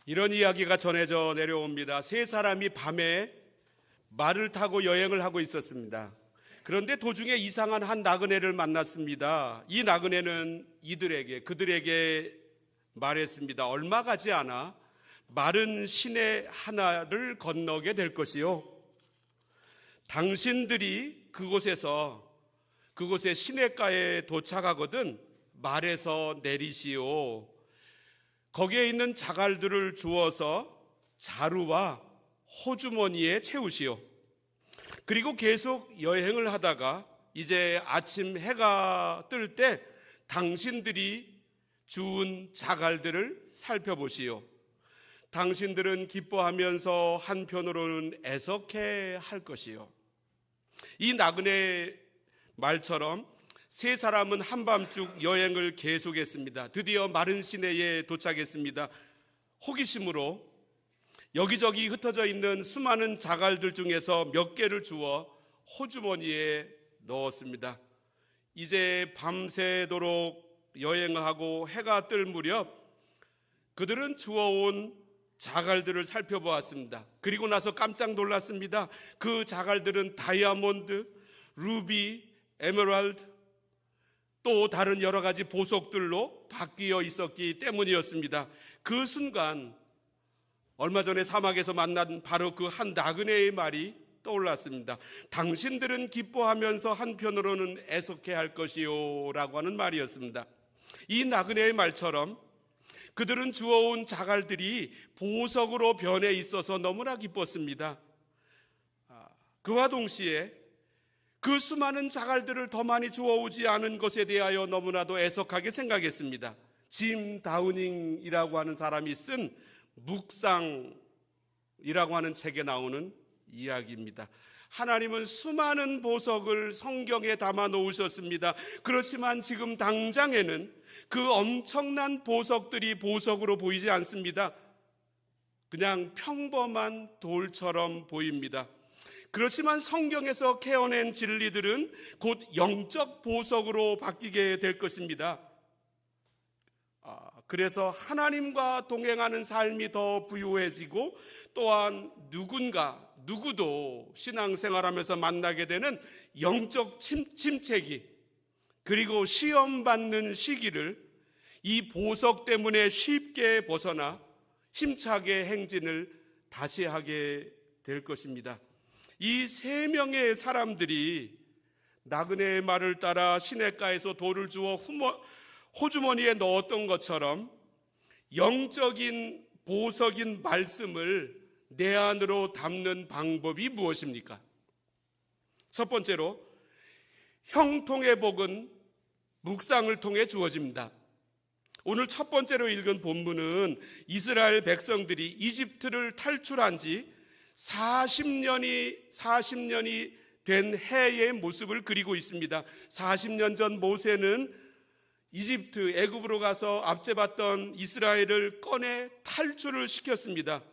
이런 이야기가 전해져 내려옵니다. 세 사람이 밤에 말을 타고 여행을 하고 있었습니다. 그런데 도중에 이상한 한 나그네를 만났습니다. 이 나그네는 그들에게 말했습니다. 얼마 가지 않아 마른 시내 하나를 건너게 될 것이요, 당신들이 그곳의 시냇가에 도착하거든 말에서 내리시오. 거기에 있는 자갈들을 주워서 자루와 호주머니에 채우시오. 그리고 계속 여행을 하다가 이제 아침 해가 뜰 때 당신들이 주운 자갈들을 살펴보시오. 당신들은 기뻐하면서 한편으로는 애석해 할 것이요. 이 나그네 말처럼 세 사람은 한밤중 여행을 계속했습니다. 드디어 마른 시내에 도착했습니다. 호기심으로 여기저기 흩어져 있는 수많은 자갈들 중에서 몇 개를 주워 호주머니에 넣었습니다. 이제 밤새도록 여행하고 해가 뜰 무렵 그들은 주워온 자갈들을 살펴보았습니다. 그리고 나서 깜짝 놀랐습니다. 그 자갈들은 다이아몬드, 루비, 에메랄드, 또 다른 여러 가지 보석들로 바뀌어 있었기 때문이었습니다. 그 순간 얼마 전에 사막에서 만난 바로 그 한 나그네의 말이 떠올랐습니다. 당신들은 기뻐하면서 한편으로는 애석해 할 것이요 라고 하는 말이었습니다. 이 나그네의 말처럼 그들은 주워온 자갈들이 보석으로 변해 있어서 너무나 기뻤습니다. 그와 동시에 그 수많은 자갈들을 더 많이 주워오지 않은 것에 대하여 너무나도 애석하게 생각했습니다. 짐 다우닝이라고 하는 사람이 쓴 묵상이라고 하는 책에 나오는 이야기입니다. 하나님은 수많은 보석을 성경에 담아 놓으셨습니다. 그렇지만 지금 당장에는 그 엄청난 보석들이 보석으로 보이지 않습니다. 그냥 평범한 돌처럼 보입니다. 그렇지만 성경에서 캐어낸 진리들은 곧 영적 보석으로 바뀌게 될 것입니다. 그래서 하나님과 동행하는 삶이 더 부유해지고, 또한 누구도 신앙생활하면서 만나게 되는 영적 침체기, 그리고 시험받는 시기를 이 보석 때문에 쉽게 벗어나 힘차게 행진을 다시 하게 될 것입니다. 이 세 명의 사람들이 나그네의 말을 따라 시냇가에서 돌을 주워 호주머니에 넣었던 것처럼 영적인 보석인 말씀을 내 안으로 담는 방법이 무엇입니까? 첫 번째로, 형통의 복은 묵상을 통해 주어집니다. 오늘 첫 번째로 읽은 본문은 이스라엘 백성들이 이집트를 탈출한 지 40년이 된 해의 모습을 그리고 있습니다. 40년 전 모세는 애굽으로 가서 압제받던 이스라엘을 꺼내 탈출을 시켰습니다.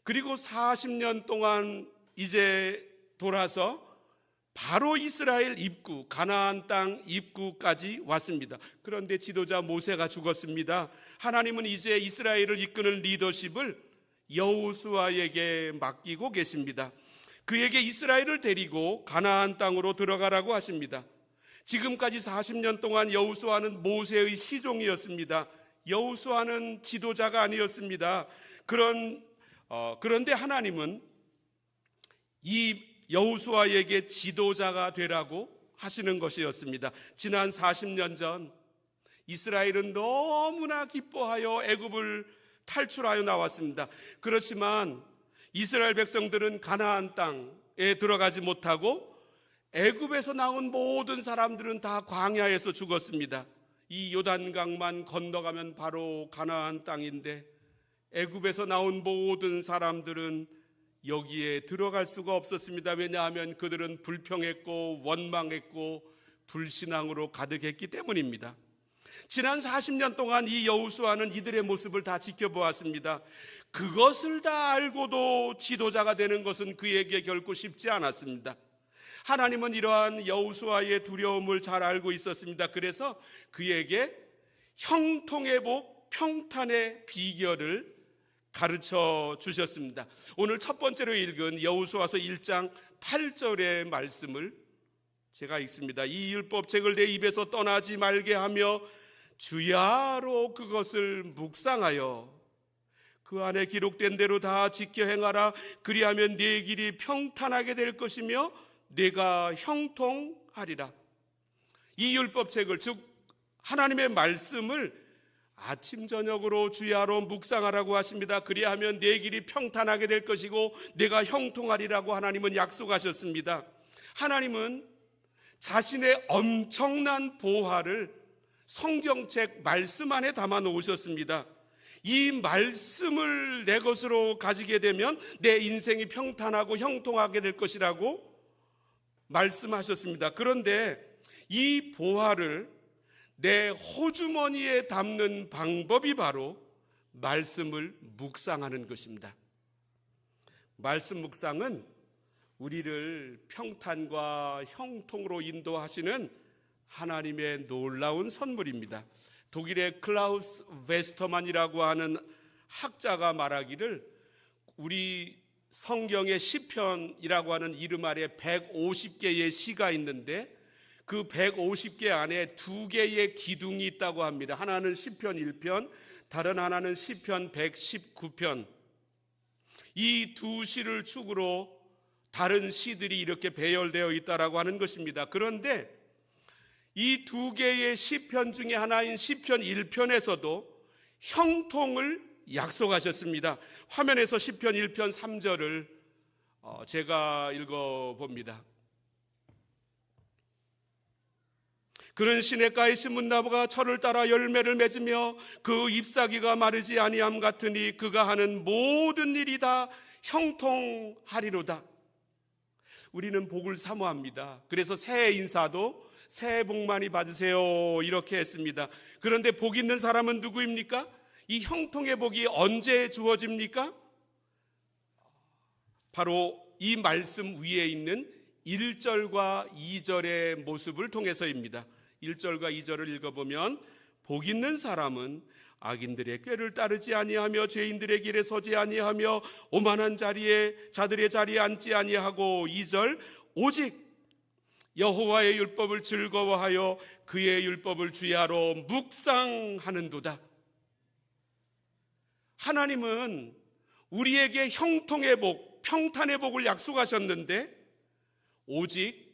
그리고 40년 동안 이제 돌아서 바로 이스라엘 입구, 가나안 땅 입구까지 왔습니다. 그런데 지도자 모세가 죽었습니다. 하나님은 이제 이스라엘을 이끄는 리더십을 여호수아에게 맡기고 계십니다. 그에게 이스라엘을 데리고 가나안 땅으로 들어가라고 하십니다. 지금까지 40년 동안 여호수아는 모세의 시종이었습니다. 여호수아는 지도자가 아니었습니다. 그런데 하나님은 이 여호수아에게 지도자가 되라고 하시는 것이었습니다. 지난 40년 전 이스라엘은 너무나 기뻐하여 애굽을 탈출하여 나왔습니다. 그렇지만 이스라엘 백성들은 가나안 땅에 들어가지 못하고 애굽에서 나온 모든 사람들은 다 광야에서 죽었습니다. 이 요단강만 건너가면 바로 가나안 땅인데 애굽에서 나온 모든 사람들은 여기에 들어갈 수가 없었습니다. 왜냐하면 그들은 불평했고 원망했고 불신앙으로 가득했기 때문입니다. 지난 40년 동안 이 여호수아는 이들의 모습을 다 지켜보았습니다. 그것을 다 알고도 지도자가 되는 것은 그에게 결코 쉽지 않았습니다. 하나님은 이러한 여호수아의 두려움을 잘 알고 있었습니다. 그래서 그에게 형통의 복, 평탄의 비결을 가르쳐 주셨습니다. 오늘 첫 번째로 읽은 여호수아서 1장 8절의 말씀을 제가 읽습니다. 이 율법책을 내 입에서 떠나지 말게 하며 주야로 그것을 묵상하여 그 안에 기록된 대로 다 지켜 행하라. 그리하면 네 길이 평탄하게 될 것이며 내가 형통하리라. 이 율법책을, 즉 하나님의 말씀을 아침 저녁으로 주야로 묵상하라고 하십니다. 그리하면 내 길이 평탄하게 될 것이고 내가 형통하리라고 하나님은 약속하셨습니다. 하나님은 자신의 엄청난 보화를 성경책 말씀 안에 담아 놓으셨습니다. 이 말씀을 내 것으로 가지게 되면 내 인생이 평탄하고 형통하게 될 것이라고 말씀하셨습니다. 그런데 이 보화를 내 호주머니에 담는 방법이 바로 말씀을 묵상하는 것입니다. 말씀 묵상은 우리를 평탄과 형통으로 인도하시는 하나님의 놀라운 선물입니다. 독일의 클라우스 웨스터만이라고 하는 학자가 말하기를 우리 성경의 시편이라고 하는 이름 아래 150개의 시가 있는데 그 150개 안에 두 개의 기둥이 있다고 합니다. 하나는 시편 1편, 다른 하나는 시편 119편. 이 두 시를 축으로 다른 시들이 이렇게 배열되어 있다라고 하는 것입니다. 그런데 이 두 개의 시편 중에 하나인 시편 1편에서도 형통을 약속하셨습니다. 화면에서 시편 1편 3절을 제가 읽어봅니다. 그는 시냇가에 심은 나무가 철을 따라 열매를 맺으며 그 잎사귀가 마르지 아니함 같으니 그가 하는 모든 일이 다 형통하리로다. 우리는 복을 사모합니다. 그래서 새해 인사도 새해 복 많이 받으세요 이렇게 했습니다. 그런데 복 있는 사람은 누구입니까? 이 형통의 복이 언제 주어집니까? 바로 이 말씀 위에 있는 1절과 2절의 모습을 통해서입니다. 1절과 2절을 읽어보면 복 있는 사람은 악인들의 꾀를 따르지 아니하며 죄인들의 길에 서지 아니하며 오만한 자들의 자리에 앉지 아니하고 2절 오직 여호와의 율법을 즐거워하여 그의 율법을 주야로 묵상하는도다. 하나님은 우리에게 형통의 복, 평탄의 복을 약속하셨는데 오직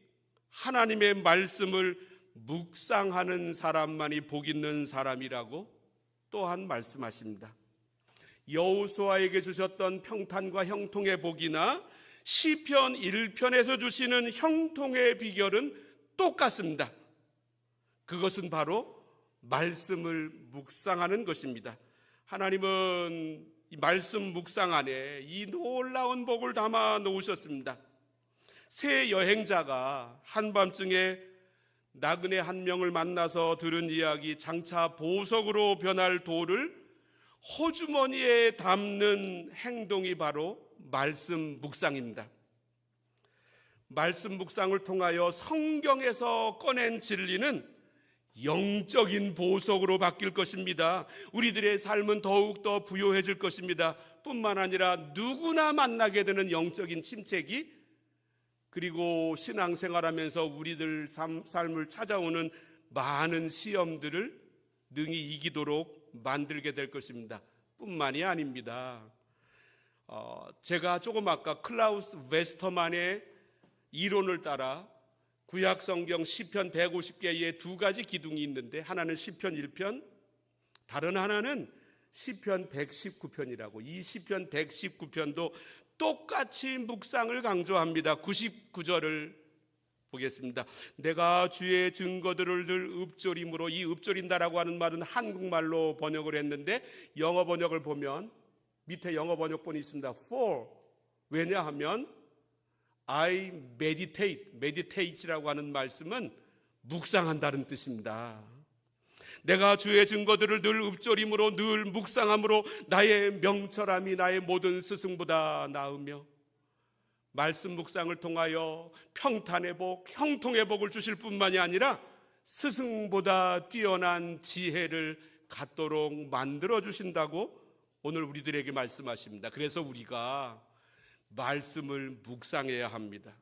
하나님의 말씀을 묵상하는 사람만이 복 있는 사람이라고 또한 말씀하십니다. 여호수아에게 주셨던 평탄과 형통의 복이나 시편 1편에서 주시는 형통의 비결은 똑같습니다. 그것은 바로 말씀을 묵상하는 것입니다. 하나님은 이 말씀 묵상 안에 이 놀라운 복을 담아 놓으셨습니다. 새 여행자가 한밤중에 나그네 한 명을 만나서 들은 이야기, 장차 보석으로 변할 돌을 호주머니에 담는 행동이 바로 말씀 묵상입니다. 말씀 묵상을 통하여 성경에서 꺼낸 진리는 영적인 보석으로 바뀔 것입니다. 우리들의 삶은 더욱더 부요해질 것입니다. 뿐만 아니라 누구나 만나게 되는 영적인 침체기, 그리고 신앙생활하면서 우리들 삶을 찾아오는 많은 시험들을 능히 이기도록 만들게 될 것입니다. 뿐만이 아닙니다. 제가 조금 아까 클라우스 웨스터만의 이론을 따라 구약 성경 시편 150개의 두 가지 기둥이 있는데 하나는 시편 1편, 다른 하나는 시편 119편이라고. 이 시편 119편도 똑같이 묵상을 강조합니다. 99절을 보겠습니다. 내가 주의 증거들을 늘 읊조림으로, 이 읊조린다라고 하는 말은 한국말로 번역을 했는데 영어 번역을 보면 밑에 영어 번역본이 있습니다. For, 왜냐하면 I meditate라고 하는 말씀은 묵상한다는 뜻입니다. 내가 주의 증거들을 늘 읊조림으로, 늘 묵상함으로 나의 명철함이 나의 모든 스승보다 나으며, 말씀 묵상을 통하여 평탄의 복, 형통의 복을 주실 뿐만이 아니라 스승보다 뛰어난 지혜를 갖도록 만들어 주신다고 오늘 우리들에게 말씀하십니다. 그래서 우리가 말씀을 묵상해야 합니다.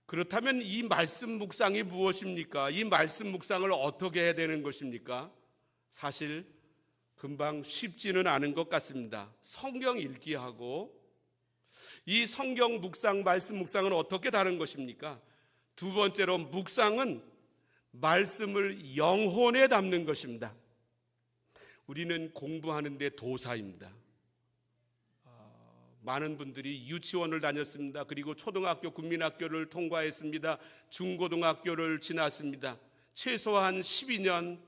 그렇다면 이 말씀 묵상이 무엇입니까? 이 말씀 묵상을 어떻게 해야 되는 것입니까? 사실 금방 쉽지는 않은 것 같습니다. 성경 읽기하고 이 성경 묵상, 말씀 묵상은 어떻게 다른 것입니까? 두 번째로 묵상은 말씀을 영혼에 담는 것입니다. 우리는 공부하는데 도사입니다. 많은 분들이 유치원을 다녔습니다. 그리고 초등학교, 국민학교를 통과했습니다. 중고등학교를 지났습니다. 최소한 12년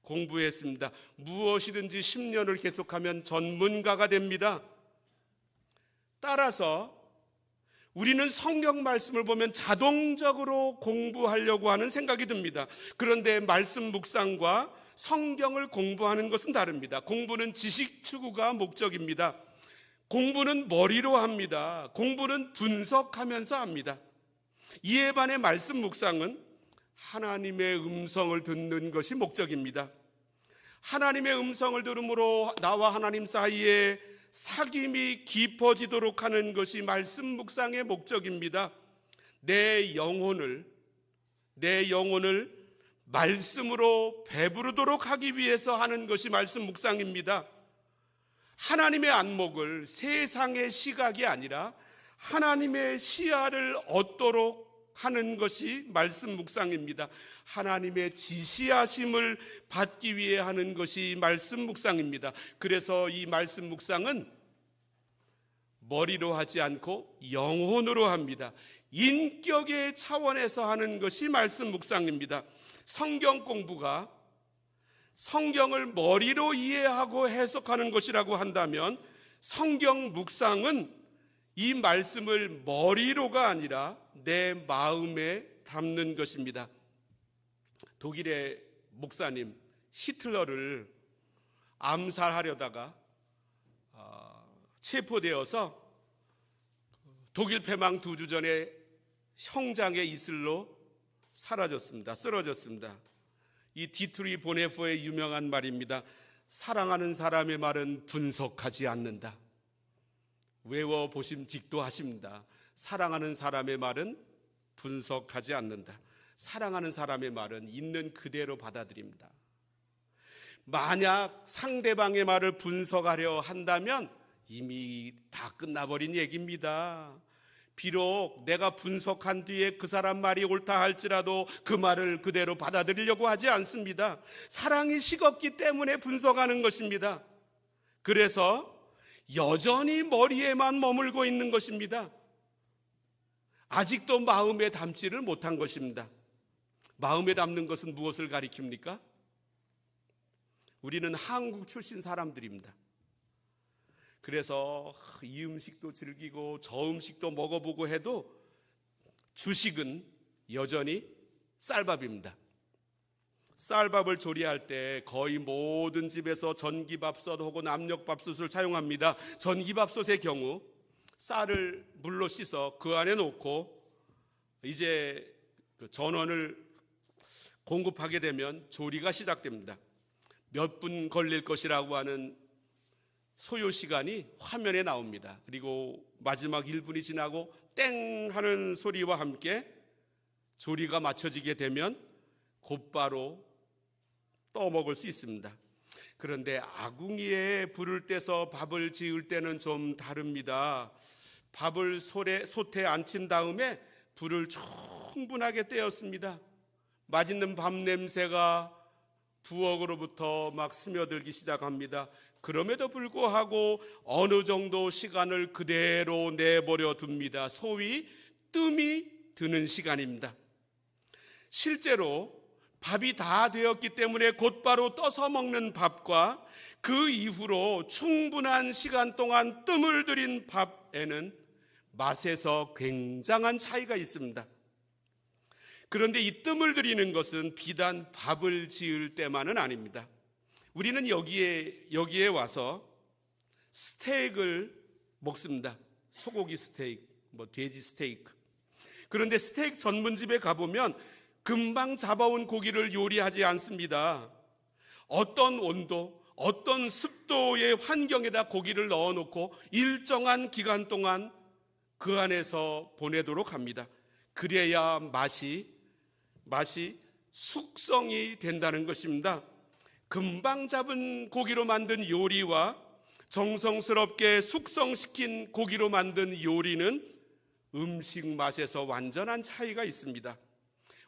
공부했습니다. 무엇이든지 10년을 계속하면 전문가가 됩니다. 따라서 우리는 성경 말씀을 보면 자동적으로 공부하려고 하는 생각이 듭니다. 그런데 말씀 묵상과 성경을 공부하는 것은 다릅니다. 공부는 지식 추구가 목적입니다. 공부는 머리로 합니다. 공부는 분석하면서 합니다. 이에 반해 말씀 묵상은 하나님의 음성을 듣는 것이 목적입니다. 하나님의 음성을 들음으로 나와 하나님 사이에 사귐이 깊어지도록 하는 것이 말씀 묵상의 목적입니다. 내 영혼을 말씀으로 배부르도록 하기 위해서 하는 것이 말씀 묵상입니다. 하나님의 안목을 세상의 시각이 아니라 하나님의 시야를 얻도록 하는 것이 말씀 묵상입니다. 하나님의 지시하심을 받기 위해 하는 것이 말씀 묵상입니다. 그래서 이 말씀 묵상은 머리로 하지 않고 영혼으로 합니다. 인격의 차원에서 하는 것이 말씀 묵상입니다. 성경 공부가 성경을 머리로 이해하고 해석하는 것이라고 한다면 성경 묵상은 이 말씀을 머리로가 아니라 내 마음에 담는 것입니다. 독일의 목사님 히틀러를 암살하려다가 체포되어서 독일 패망 2주 전에 형장의 이슬로 사라졌습니다. 쓰러졌습니다. 이 디트리 보네포의 유명한 말입니다. 사랑하는 사람의 말은 분석하지 않는다. 외워보심직도 하십니다. 사랑하는 사람의 말은 분석하지 않는다. 사랑하는 사람의 말은 있는 그대로 받아들입니다. 만약 상대방의 말을 분석하려 한다면 이미 다 끝나버린 얘기입니다. 비록 내가 분석한 뒤에 그 사람 말이 옳다 할지라도 그 말을 그대로 받아들이려고 하지 않습니다. 사랑이 식었기 때문에 분석하는 것입니다. 그래서 여전히 머리에만 머물고 있는 것입니다. 아직도 마음에 담지를 못한 것입니다. 마음에 담는 것은 무엇을 가리킵니까? 우리는 한국 출신 사람들입니다. 그래서 이 음식도 즐기고 저 음식도 먹어보고 해도 주식은 여전히 쌀밥입니다. 쌀밥을 조리할 때 거의 모든 집에서 전기밥솥 혹은 압력밥솥을 사용합니다. 전기밥솥의 경우 쌀을 물로 씻어 그 안에 놓고 이제 전원을 공급하게 되면 조리가 시작됩니다. 몇 분 걸릴 것이라고 하는 소요 시간이 화면에 나옵니다. 그리고 마지막 1분이 지나고 땡 하는 소리와 함께 조리가 맞춰지게 되면 곧바로 떠먹을 수 있습니다. 그런데 아궁이에 불을 떼서 밥을 지을 때는 좀 다릅니다. 밥을 솥에 앉힌 다음에 불을 충분하게 떼었습니다. 맛있는 밥 냄새가 부엌으로부터 막 스며들기 시작합니다. 그럼에도 불구하고 어느 정도 시간을 그대로 내버려 둡니다. 소위 뜸이 드는 시간입니다. 실제로 밥이 다 되었기 때문에 곧바로 떠서 먹는 밥과 그 이후로 충분한 시간 동안 뜸을 들인 밥에는 맛에서 굉장한 차이가 있습니다. 그런데 이 뜸을 들이는 것은 비단 밥을 지을 때만은 아닙니다. 우리는 여기에 와서 스테이크를 먹습니다. 소고기 스테이크, 돼지 스테이크. 그런데 스테이크 전문집에 가보면 금방 잡아온 고기를 요리하지 않습니다. 어떤 온도, 어떤 습도의 환경에다 고기를 넣어놓고 일정한 기간 동안 그 안에서 보내도록 합니다. 그래야 맛이 숙성이 된다는 것입니다. 금방 잡은 고기로 만든 요리와 정성스럽게 숙성시킨 고기로 만든 요리는 음식 맛에서 완전한 차이가 있습니다.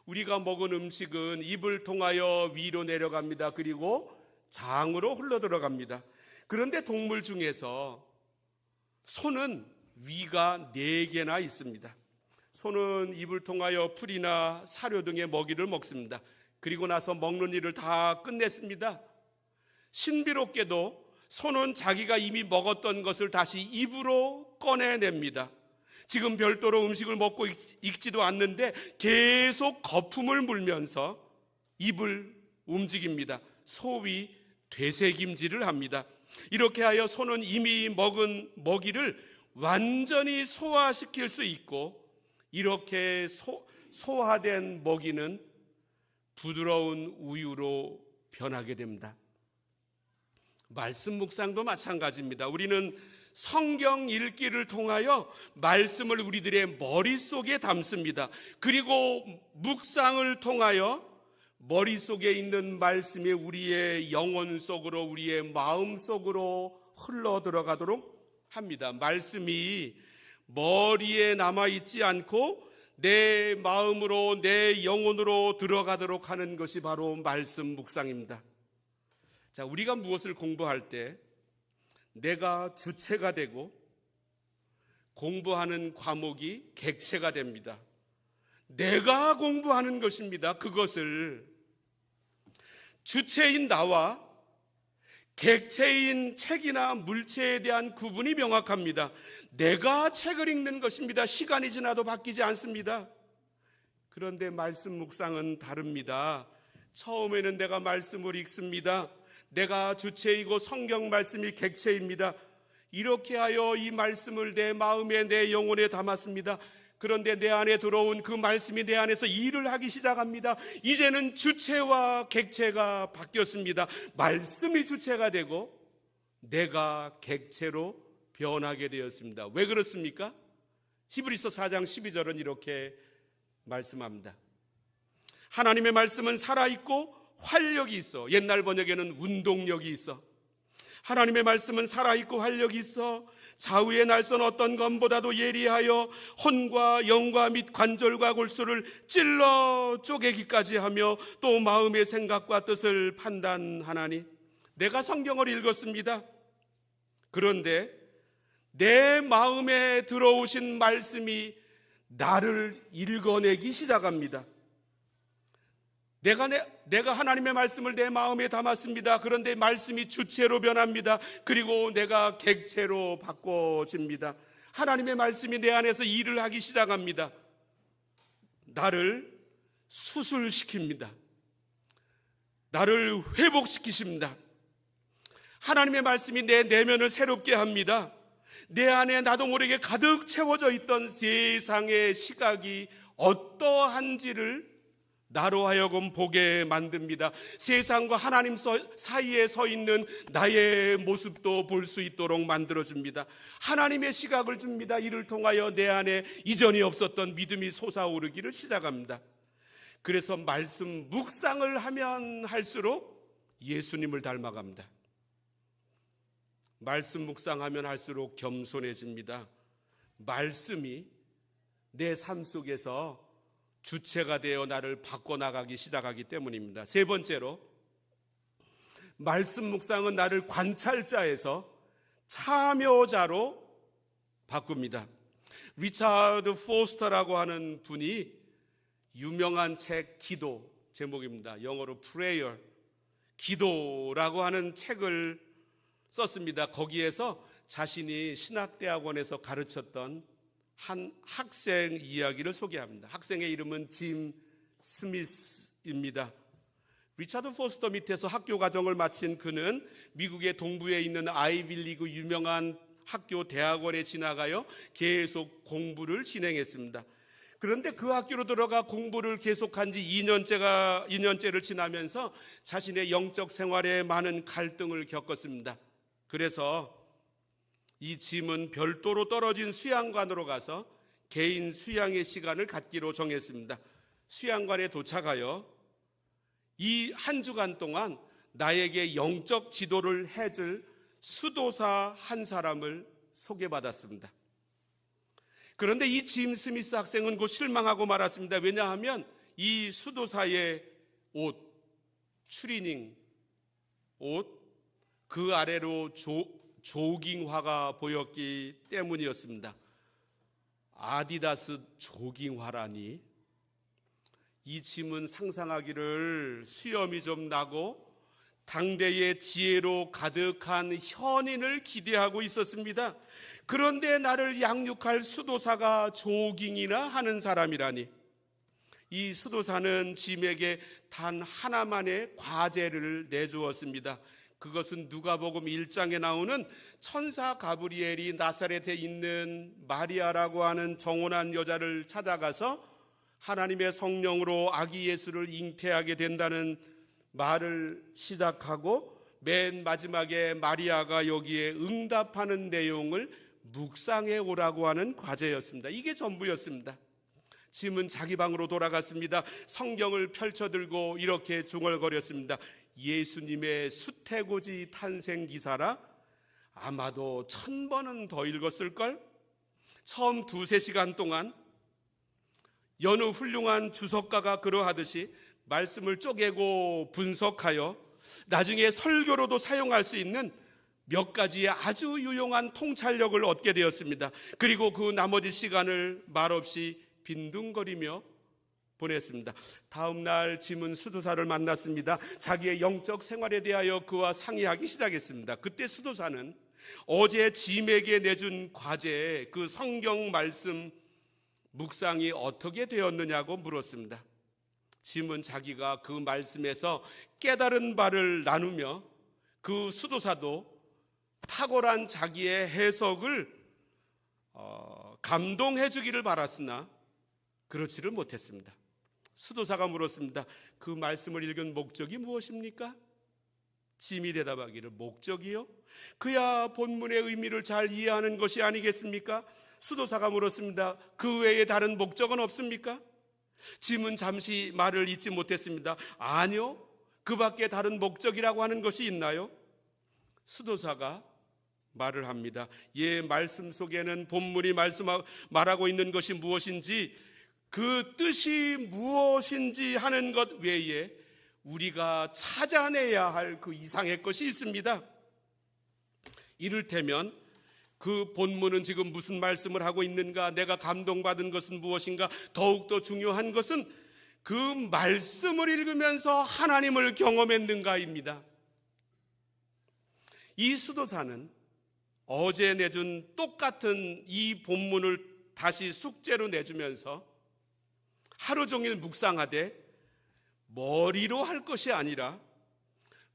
우리가 먹은 음식은 입을 통하여 위로 내려갑니다. 그리고 장으로 흘러들어갑니다. 그런데 동물 중에서 소는 위가 4개나 있습니다. 소는 입을 통하여 풀이나 사료 등의 먹이를 먹습니다. 그리고 나서 먹는 일을 다 끝냈습니다. 신비롭게도 소는 자기가 이미 먹었던 것을 다시 입으로 꺼내냅니다. 지금 별도로 음식을 먹고 있지도 않는데 계속 거품을 물면서 입을 움직입니다. 소위 되새김질을 합니다. 이렇게 하여 소는 이미 먹은 먹이를 완전히 소화시킬 수 있고, 이렇게 소화된 먹이는 부드러운 우유로 변하게 됩니다. 말씀 묵상도 마찬가지입니다. 우리는 성경 읽기를 통하여 말씀을 우리들의 머릿속에 담습니다. 그리고 묵상을 통하여 머릿속에 있는 말씀이 우리의 영혼 속으로, 우리의 마음 속으로 흘러 들어가도록 합니다. 말씀이 머리에 남아있지 않고 내 마음으로, 내 영혼으로 들어가도록 하는 것이 바로 말씀 묵상입니다. 자, 우리가 무엇을 공부할 때 내가 주체가 되고 공부하는 과목이 객체가 됩니다. 내가 공부하는 것입니다. 그것을 주체인 나와 객체인 책이나 물체에 대한 구분이 명확합니다. 내가 책을 읽는 것입니다. 시간이 지나도 바뀌지 않습니다. 그런데 말씀 묵상은 다릅니다. 처음에는 내가 말씀을 읽습니다. 내가 주체이고 성경 말씀이 객체입니다. 이렇게 하여 이 말씀을 내 마음에, 내 영혼에 담았습니다. 그런데 내 안에 들어온 그 말씀이 내 안에서 일을 하기 시작합니다. 이제는 주체와 객체가 바뀌었습니다. 말씀이 주체가 되고 내가 객체로 변하게 되었습니다. 왜 그렇습니까? 히브리서 4장 12절은 이렇게 말씀합니다. 하나님의 말씀은 살아있고 활력이 있어. 옛날 번역에는 운동력이 있어. 하나님의 말씀은 살아있고 활력이 있어 좌우의 날선 어떤 검보다도 예리하여 혼과 영과 및 관절과 골수를 찔러 쪼개기까지 하며 또 마음의 생각과 뜻을 판단하나니. 내가 성경을 읽었습니다. 그런데 내 마음에 들어오신 말씀이 나를 읽어내기 시작합니다. 내가 하나님의 말씀을 내 마음에 담았습니다. 그런데 말씀이 주체로 변합니다. 그리고 내가 객체로 바꿔집니다. 하나님의 말씀이 내 안에서 일을 하기 시작합니다. 나를 수술시킵니다. 나를 회복시키십니다. 하나님의 말씀이 내 내면을 새롭게 합니다. 내 안에 나도 모르게 가득 채워져 있던 세상의 시각이 어떠한지를 나로 하여금 보게 만듭니다. 세상과 하나님 사이에 서 있는 나의 모습도 볼 수 있도록 만들어줍니다. 하나님의 시각을 줍니다. 이를 통하여 내 안에 이전에 없었던 믿음이 솟아오르기를 시작합니다. 그래서 말씀 묵상을 하면 할수록 예수님을 닮아갑니다. 말씀 묵상하면 할수록 겸손해집니다. 말씀이 내 삶 속에서 주체가 되어 나를 바꿔나가기 시작하기 때문입니다. 세 번째로, 말씀 묵상은 나를 관찰자에서 참여자로 바꿉니다. 리차드 포스터라고 하는 분이 유명한 책 기도, 제목입니다. 영어로 prayer, 기도라고 하는 책을 썼습니다. 거기에서 자신이 신학대학원에서 가르쳤던 한 학생 이야기를 소개합니다. 학생의 이름은 짐 스미스입니다. 리차드 포스터 밑에서 학교 과정을 마친 그는 미국의 동부에 있는 아이빌리그 유명한 학교 대학원에 지나가요 계속 공부를 진행했습니다. 그런데 그 학교로 들어가 공부를 계속한 지 2년째를 지나면서 자신의 영적 생활에 많은 갈등을 겪었습니다. 그래서 이 짐은 별도로 떨어진 수양관으로 가서 개인 수양의 시간을 갖기로 정했습니다. 수양관에 도착하여 이 한 주간 동안 나에게 영적 지도를 해줄 수도사 한 사람을 소개받았습니다. 그런데 이 짐 스미스 학생은 곧 실망하고 말았습니다. 왜냐하면 이 수도사의 옷, 추리닝 옷, 그 아래로 조깅화가 보였기 때문이었습니다. 아디다스 조깅화라니. 이 짐은 상상하기를 수염이 좀 나고 당대의 지혜로 가득한 현인을 기대하고 있었습니다. 그런데 나를 양육할 수도사가 조깅이나 하는 사람이라니. 이 수도사는 짐에게 단 하나만의 과제를 내주었습니다. 그것은 누가복음 1장에 나오는 천사 가브리엘이 나사렛에 있는 마리아라고 하는 정혼한 여자를 찾아가서 하나님의 성령으로 아기 예수를 잉태하게 된다는 말을 시작하고 맨 마지막에 마리아가 여기에 응답하는 내용을 묵상해 오라고 하는 과제였습니다. 이게 전부였습니다. 짐은 자기 방으로 돌아갔습니다. 성경을 펼쳐들고 이렇게 중얼거렸습니다. 예수님의 수태고지 탄생 기사라 아마도 1000번은 더 읽었을걸? 처음 2-3시간 동안 여느 훌륭한 주석가가 그러하듯이 말씀을 쪼개고 분석하여 나중에 설교로도 사용할 수 있는 몇 가지의 아주 유용한 통찰력을 얻게 되었습니다. 그리고 그 나머지 시간을 말없이 빈둥거리며 보냈습니다. 다음 날 짐은 수도사를 만났습니다. 자기의 영적 생활에 대하여 그와 상의하기 시작했습니다. 그때 수도사는 어제 짐에게 내준 과제에 그 성경 말씀 묵상이 어떻게 되었느냐고 물었습니다. 짐은 자기가 그 말씀에서 깨달은 바를 나누며 그 수도사도 탁월한 자기의 해석을 감동해 주기를 바랐으나 그렇지를 못했습니다. 수도사가 물었습니다. 그 말씀을 읽은 목적이 무엇입니까? 짐이 대답하기를 목적이요? 그야 본문의 의미를 잘 이해하는 것이 아니겠습니까? 수도사가 물었습니다. 그 외에 다른 목적은 없습니까? 짐은 잠시 말을 잇지 못했습니다. 아니요, 그 밖에 다른 목적이라고 하는 것이 있나요? 수도사가 말을 합니다. 예, 말씀 속에는 본문이 말하고 있는 것이 무엇인지, 그 뜻이 무엇인지 하는 것 외에 우리가 찾아내야 할 그 이상의 것이 있습니다. 이를테면 그 본문은 지금 무슨 말씀을 하고 있는가, 내가 감동받은 것은 무엇인가, 더욱더 중요한 것은 그 말씀을 읽으면서 하나님을 경험했는가입니다. 이 수도사는 어제 내준 똑같은 이 본문을 다시 숙제로 내주면서 하루 종일 묵상하되 머리로 할 것이 아니라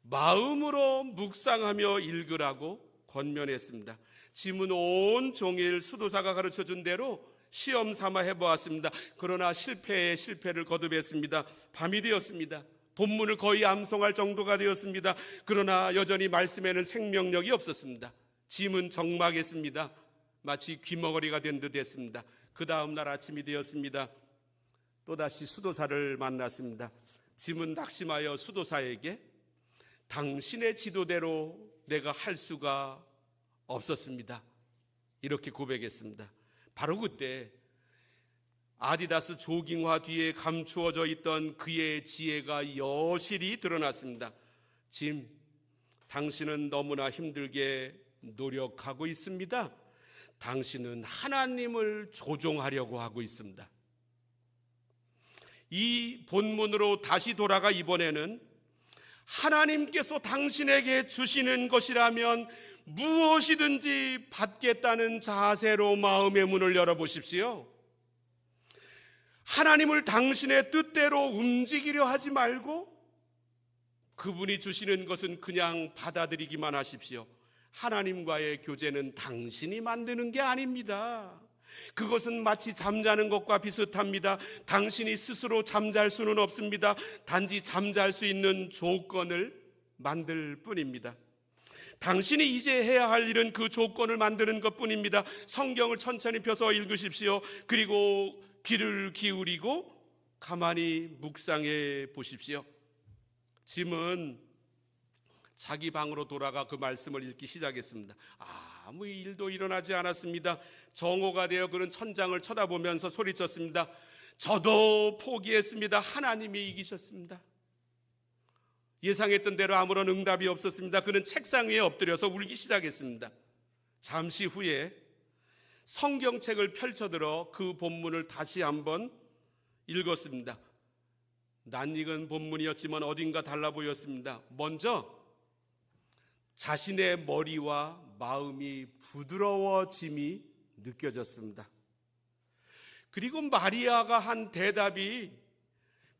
마음으로 묵상하며 읽으라고 권면했습니다. 짐은 온 종일 수도사가 가르쳐준 대로 시험 삼아 해보았습니다. 그러나 실패에 실패를 거듭했습니다. 밤이 되었습니다. 본문을 거의 암송할 정도가 되었습니다. 그러나 여전히 말씀에는 생명력이 없었습니다. 짐은 적막했습니다. 마치 귀머거리가 된 듯 했습니다. 그 다음 날 아침이 되었습니다. 또다시 수도사를 만났습니다. 짐은 낙심하여 수도사에게 당신의 지도대로 내가 할 수가 없었습니다. 이렇게 고백했습니다. 바로 그때 아디다스 조깅화 뒤에 감추어져 있던 그의 지혜가 여실히 드러났습니다. 짐, 당신은 너무나 힘들게 노력하고 있습니다. 당신은 하나님을 조종하려고 하고 있습니다. 이 본문으로 다시 돌아가 이번에는 하나님께서 당신에게 주시는 것이라면 무엇이든지 받겠다는 자세로 마음의 문을 열어보십시오. 하나님을 당신의 뜻대로 움직이려 하지 말고 그분이 주시는 것은 그냥 받아들이기만 하십시오. 하나님과의 교제는 당신이 만드는 게 아닙니다. 그것은 마치 잠자는 것과 비슷합니다. 당신이 스스로 잠잘 수는 없습니다. 단지 잠잘 수 있는 조건을 만들 뿐입니다. 당신이 이제 해야 할 일은 그 조건을 만드는 것뿐입니다. 성경을 천천히 펴서 읽으십시오. 그리고 귀를 기울이고 가만히 묵상해 보십시오. 짐은 자기 방으로 돌아가 그 말씀을 읽기 시작했습니다. 아무 일도 일어나지 않았습니다. 정오가 되어 그는 천장을 쳐다보면서 소리쳤습니다. 저도 포기했습니다. 하나님이 이기셨습니다. 예상했던 대로 아무런 응답이 없었습니다. 그는 책상 위에 엎드려서 울기 시작했습니다. 잠시 후에 성경책을 펼쳐들어 그 본문을 다시 한번 읽었습니다. 낯익은 본문이었지만 어딘가 달라 보였습니다. 먼저 자신의 머리와 마음이 부드러워짐이 느껴졌습니다. 그리고 마리아가 한 대답이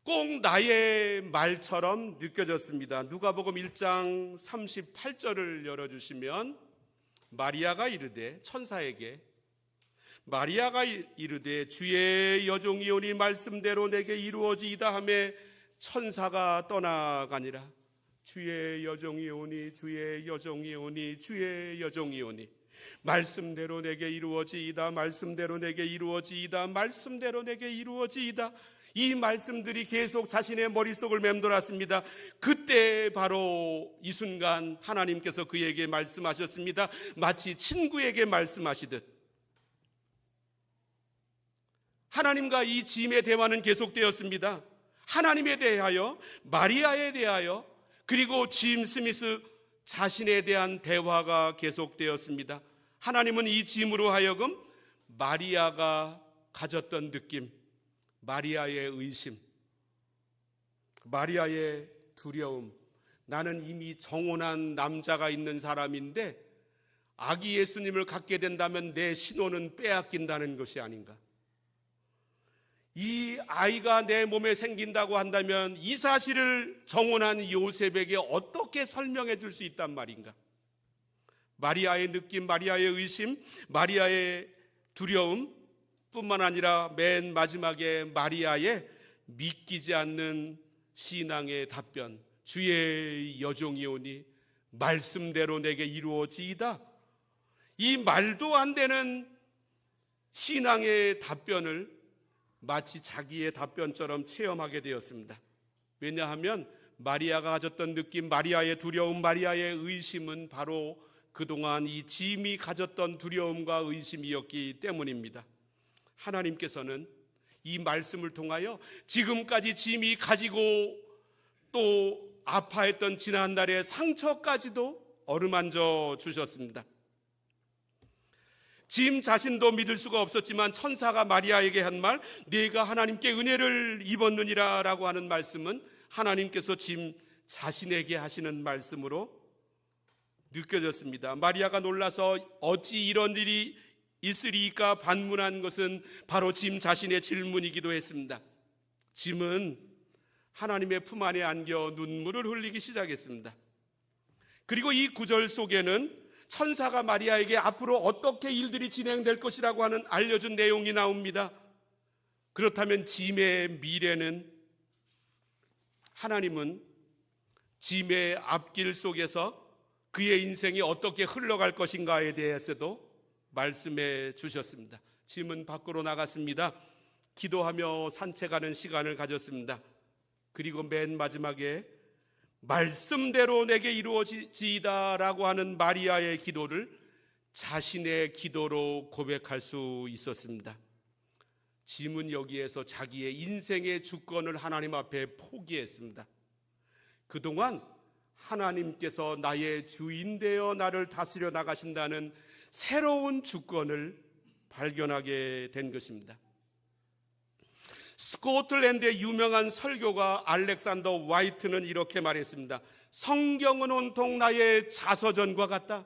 꼭 나의 말처럼 느껴졌습니다. 누가복음 1장 38절을 열어주시면 마리아가 이르되 천사에게 마리아가 이르되 주의 여종이오니 말씀대로 내게 이루어지이다 하매 천사가 떠나가니라. 주의 여종이오니 주의 여종이오니 주의 여종이오니 말씀대로 내게 이루어지이다 말씀대로 내게 이루어지이다 말씀대로 내게 이루어지이다. 이 말씀들이 계속 자신의 머릿속을 맴돌았습니다. 그때 바로 이 순간 하나님께서 그에게 말씀하셨습니다. 마치 친구에게 말씀하시듯 하나님과 이 짐의 대화는 계속되었습니다. 하나님에 대하여, 마리아에 대하여, 그리고 짐 스미스 자신에 대한 대화가 계속되었습니다. 하나님은 이 짐으로 하여금 마리아가 가졌던 느낌, 마리아의 의심, 마리아의 두려움, 나는 이미 정혼한 남자가 있는 사람인데 아기 예수님을 갖게 된다면 내 신혼은 빼앗긴다는 것이 아닌가. 이 아이가 내 몸에 생긴다고 한다면 이 사실을 정혼한 요셉에게 어떻게 설명해 줄 수 있단 말인가. 마리아의 느낌, 마리아의 의심, 마리아의 두려움 뿐만 아니라 맨 마지막에 마리아의 믿기지 않는 신앙의 답변, 주의 여종이오니 말씀대로 내게 이루어지이다. 이 말도 안 되는 신앙의 답변을 마치 자기의 답변처럼 체험하게 되었습니다. 왜냐하면 마리아가 가졌던 느낌, 마리아의 두려움, 마리아의 의심은 바로 그동안 이 짐이 가졌던 두려움과 의심이었기 때문입니다. 하나님께서는 이 말씀을 통하여 지금까지 짐이 가지고 또 아파했던 지난날의 상처까지도 어루만져 주셨습니다. 짐 자신도 믿을 수가 없었지만 천사가 마리아에게 한 말, 네가 하나님께 은혜를 입었느니라 라고 하는 말씀은 하나님께서 짐 자신에게 하시는 말씀으로 느껴졌습니다. 마리아가 놀라서 어찌 이런 일이 있으리까 반문한 것은 바로 짐 자신의 질문이기도 했습니다. 짐은 하나님의 품 안에 안겨 눈물을 흘리기 시작했습니다. 그리고 이 구절 속에는 천사가 마리아에게 앞으로 어떻게 일들이 진행될 것이라고 하는 알려준 내용이 나옵니다. 그렇다면 짐의 미래는, 하나님은 짐의 앞길 속에서 그의 인생이 어떻게 흘러갈 것인가에 대해서도 말씀해 주셨습니다. 짐은 밖으로 나갔습니다. 기도하며 산책하는 시간을 가졌습니다. 그리고 맨 마지막에 말씀대로 내게 이루어지이다 라고 하는 마리아의 기도를 자신의 기도로 고백할 수 있었습니다. 짐은 여기에서 자기의 인생의 주권을 하나님 앞에 포기했습니다. 그동안 하나님께서 나의 주인 되어 나를 다스려 나가신다는 새로운 주권을 발견하게 된 것입니다. 스코틀랜드의 유명한 설교가 알렉산더 화이트는 이렇게 말했습니다. 성경은 온통 나의 자서전과 같다.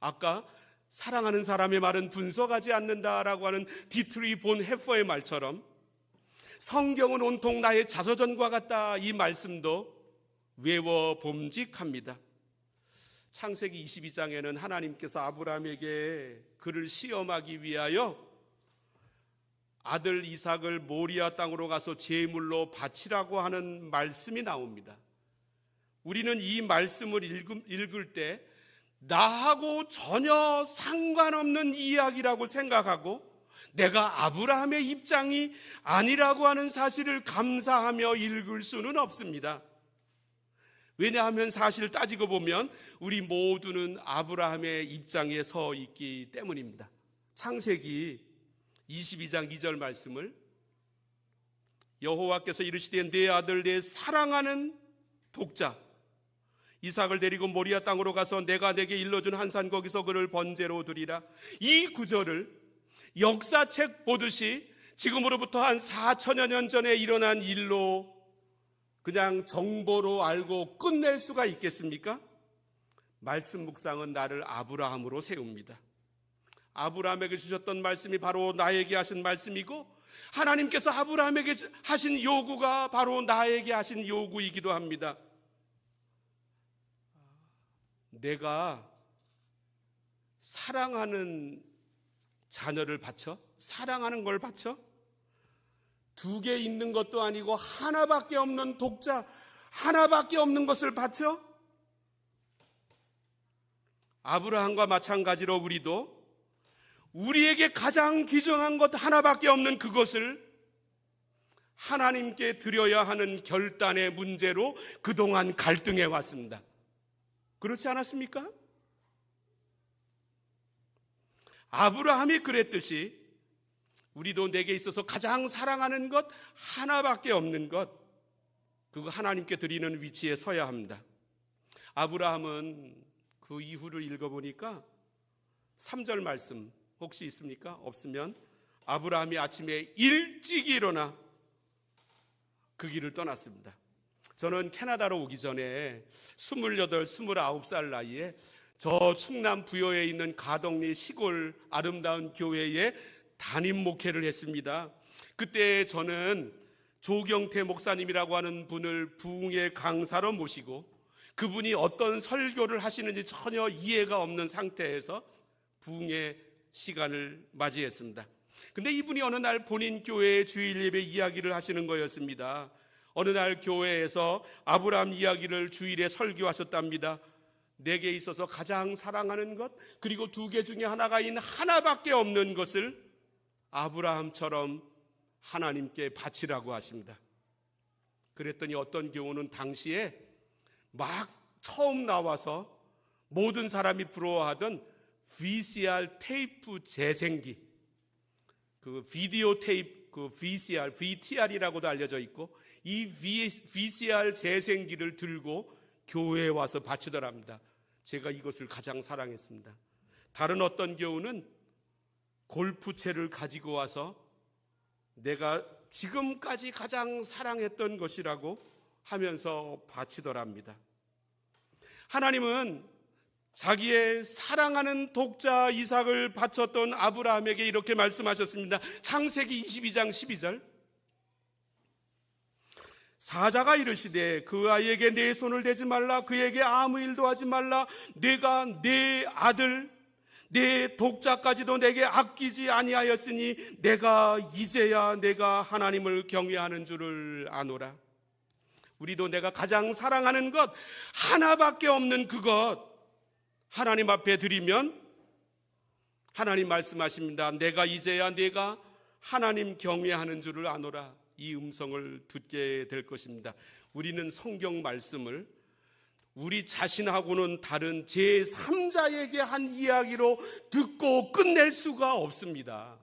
아까 사랑하는 사람의 말은 분석하지 않는다라고 하는 디트리 본 헤퍼의 말처럼 성경은 온통 나의 자서전과 같다. 이 말씀도 외워 봄직합니다. 창세기 22장에는 하나님께서 아브라함에게 그를 시험하기 위하여 아들 이삭을 모리아 땅으로 가서 제물로 바치라고 하는 말씀이 나옵니다. 우리는 이 말씀을 읽을 때 나하고 전혀 상관없는 이야기라고 생각하고 내가 아브라함의 입장이 아니라고 하는 사실을 감사하며 읽을 수는 없습니다. 왜냐하면 사실 따지고 보면 우리 모두는 아브라함의 입장에 서 있기 때문입니다. 창세기 22장 2절 말씀을 여호와께서 이르시되 내 아들 내 사랑하는 독자 이삭을 데리고 모리아 땅으로 가서 내가 내게 일러준 한 산 거기서 그를 번제로 드리라. 이 구절을 역사책 보듯이 지금으로부터 한 4천여 년 전에 일어난 일로 그냥 정보로 알고 끝낼 수가 있겠습니까? 말씀 묵상은 나를 아브라함으로 세웁니다. 아브라함에게 주셨던 말씀이 바로 나에게 하신 말씀이고 하나님께서 아브라함에게 하신 요구가 바로 나에게 하신 요구이기도 합니다. 내가 사랑하는 자녀를 바쳐? 사랑하는 걸 바쳐? 두 개 있는 것도 아니고 하나밖에 없는 독자, 하나밖에 없는 것을 바쳐? 아브라함과 마찬가지로 우리도 우리에게 가장 귀중한 것 하나밖에 없는 그것을 하나님께 드려야 하는 결단의 문제로 그동안 갈등해 왔습니다. 그렇지 않았습니까? 아브라함이 그랬듯이 우리도 내게 있어서 가장 사랑하는 것 하나밖에 없는 것, 그거 하나님께 드리는 위치에 서야 합니다. 아브라함은 그 이후를 읽어보니까 3절 말씀 혹시 있습니까? 없으면 아브라함이 아침에 일찍 일어나 그 길을 떠났습니다. 저는 캐나다로 오기 전에 28, 29살 나이에 저 충남 부여에 있는 가덕리 시골 아름다운 교회에 담임 목회를 했습니다. 그때 저는 조경태 목사님이라고 하는 분을 부흥의 강사로 모시고 그분이 어떤 설교를 하시는지 전혀 이해가 없는 상태에서 부흥의 시간을 맞이했습니다. 근데 이분이 어느 날 본인 교회의 주일 예배 이야기를 하시는 거였습니다. 어느 날 교회에서 아브라함 이야기를 주일에 설교하셨답니다. 내게 있어서 가장 사랑하는 것, 그리고 두 개 중에 하나가 있는 하나밖에 없는 것을 아브라함처럼 하나님께 바치라고 하십니다. 그랬더니 어떤 경우는 당시에 막 처음 나와서 모든 사람이 부러워하던 VCR 테이프 재생기, 그 비디오 테이프, 그 VCR, VTR이라고도 알려져 있고 이 VCR 재생기를 들고 교회에 와서 바치더랍니다. 제가 이것을 가장 사랑했습니다. 다른 어떤 경우는 골프채를 가지고 와서 내가 지금까지 가장 사랑했던 것이라고 하면서 바치더랍니다. 하나님은 자기의 사랑하는 독자 이삭을 바쳤던 아브라함에게 이렇게 말씀하셨습니다. 창세기 22장 12절 사자가 이르시되 그 아이에게 내 손을 대지 말라, 그에게 아무 일도 하지 말라. 내가 내 아들 내 독자까지도 내게 아끼지 아니하였으니 내가 이제야 내가 하나님을 경외하는 줄을 아노라. 우리도 내가 가장 사랑하는 것 하나밖에 없는 그것 하나님 앞에 드리면 하나님 말씀하십니다. 내가 이제야 내가 하나님 경외하는 줄을 아노라. 이 음성을 듣게 될 것입니다. 우리는 성경 말씀을 우리 자신하고는 다른 제3자에게 한 이야기로 듣고 끝낼 수가 없습니다.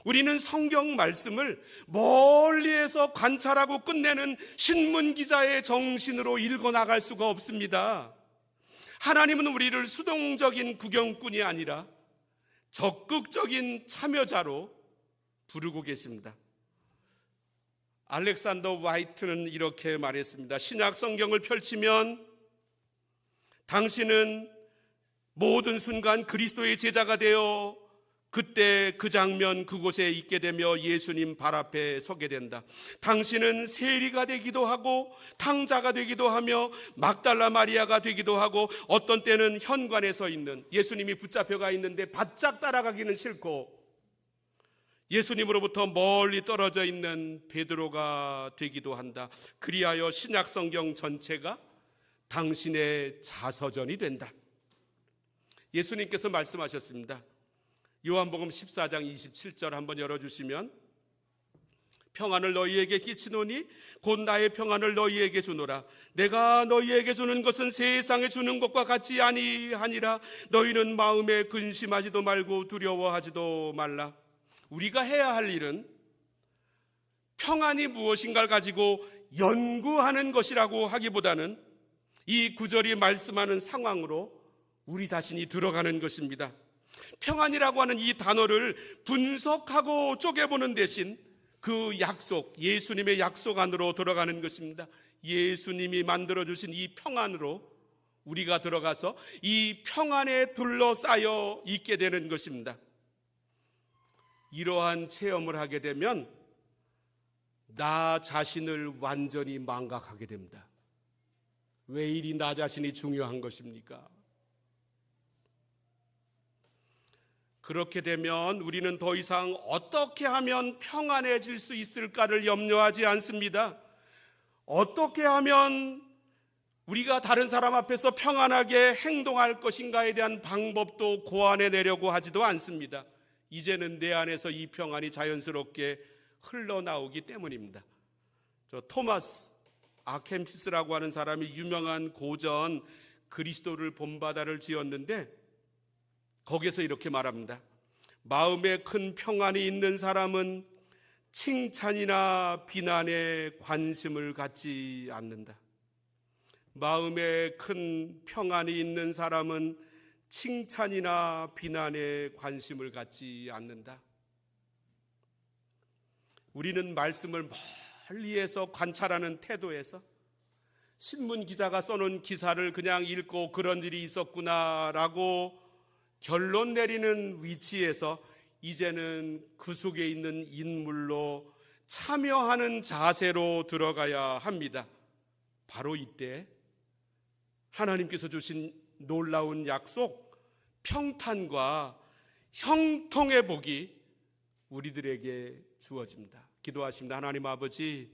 우리는 성경 말씀을 멀리에서 관찰하고 끝내는 신문기자의 정신으로 읽어나갈 수가 없습니다. 하나님은 우리를 수동적인 구경꾼이 아니라 적극적인 참여자로 부르고 계십니다. 알렉산더 화이트는 이렇게 말했습니다. 신약 성경을 펼치면 당신은 모든 순간 그리스도의 제자가 되어 그때 그 장면 그곳에 있게 되며 예수님 발 앞에 서게 된다. 당신은 세리가 되기도 하고 탕자가 되기도 하며 막달라 마리아가 되기도 하고 어떤 때는 현관에 서 있는 예수님이 붙잡혀가 있는데 바짝 따라가기는 싫고 예수님으로부터 멀리 떨어져 있는 베드로가 되기도 한다. 그리하여 신약 성경 전체가 당신의 자서전이 된다. 예수님께서 말씀하셨습니다. 요한복음 14장 27절 한번 열어주시면, 평안을 너희에게 끼치노니 곧 나의 평안을 너희에게 주노라. 내가 너희에게 주는 것은 세상에 주는 것과 같지 아니하니라. 너희는 마음에 근심하지도 말고 두려워하지도 말라. 우리가 해야 할 일은 평안이 무엇인가를 가지고 연구하는 것이라고 하기보다는 이 구절이 말씀하는 상황으로 우리 자신이 들어가는 것입니다. 평안이라고 하는 이 단어를 분석하고 쪼개보는 대신 그 약속, 예수님의 약속 안으로 들어가는 것입니다. 예수님이 만들어주신 이 평안으로 우리가 들어가서 이 평안에 둘러싸여 있게 되는 것입니다. 이러한 체험을 하게 되면 나 자신을 완전히 망각하게 됩니다. 왜 이리 나 자신이 중요한 것입니까? 그렇게 되면 우리는 더 이상 어떻게 하면 평안해질 수 있을까를 염려하지 않습니다. 어떻게 하면 우리가 다른 사람 앞에서 평안하게 행동할 것인가에 대한 방법도 고안해내려고 하지도 않습니다. 이제는 내 안에서 이 평안이 자연스럽게 흘러나오기 때문입니다. 저 토마스 아켐피스라고 하는 사람이 유명한 고전 그리스도를 본바다를 지었는데 거기에서 이렇게 말합니다. 마음에 큰 평안이 있는 사람은 칭찬이나 비난에 관심을 갖지 않는다. 마음에 큰 평안이 있는 사람은 칭찬이나 비난에 관심을 갖지 않는다. 우리는 말씀을 멀리에서 관찰하는 태도에서 신문 기자가 써놓은 기사를 그냥 읽고 그런 일이 있었구나라고 결론 내리는 위치에서 이제는 그 속에 있는 인물로 참여하는 자세로 들어가야 합니다. 바로 이때 하나님께서 주신 놀라운 약속, 평탄과 형통의 복이 우리들에게 주어집니다. 기도하십니다. 하나님 아버지,